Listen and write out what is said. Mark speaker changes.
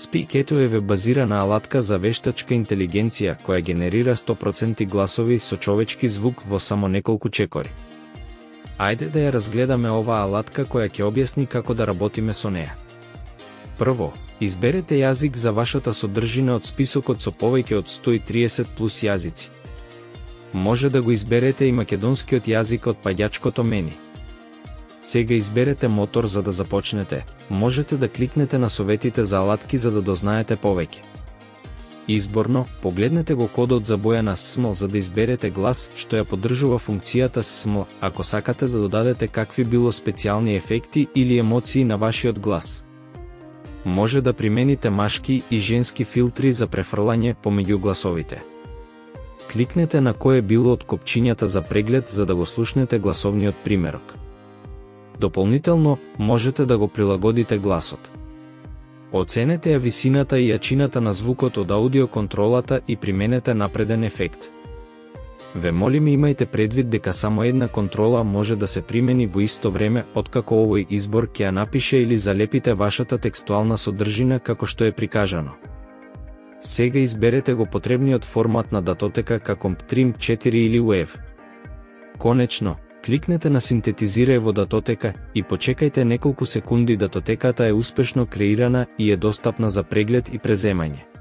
Speaker 1: Speak-ето е веб-базирана алатка за вештачка интелигенција која генерира 100% гласови со човечки звук во само неколку чекори. Ајде да ја разгледаме оваа алатка која ќе објасни како да работиме со неа. Прво, изберете јазик за вашата содржина од списокот со повеќе од 130 плюс јазици. Може да го изберете и македонскиот јазик од паѓачкото мени. Сега изберете мотор за да започнете. Можете да кликнете на советите за алатки за да дознаете повеќе. Изборно, погледнете го кодот за боја на SML за да изберете глас што ја поддржува функцијата SML, ако сакате да додадете какви било специјални ефекти или емоции на вашиот глас. Може да примените машки и женски филтри за префрлање помеѓу гласовите. Кликнете на кое било од копчињата за преглед за да го слушнете гласовниот примерок. Дополнително, можете да го прилагодите гласот. Оценете ја висината и јачината на звукот од аудиоконтролата и применете напреден ефект. Ве молиме имајте предвид дека само една контрола може да се примени во исто време откако овој избор ќе ја напише или залепите вашата текстуална содржина како што е прикажано. Сега изберете го потребниот формат на датотека како MP3, 4 или WAV. Конечно, кликнете на синтетизирај во датотека и почекајте неколку секунди. Датотеката е успешно креирана и е достапна за преглед и преземање.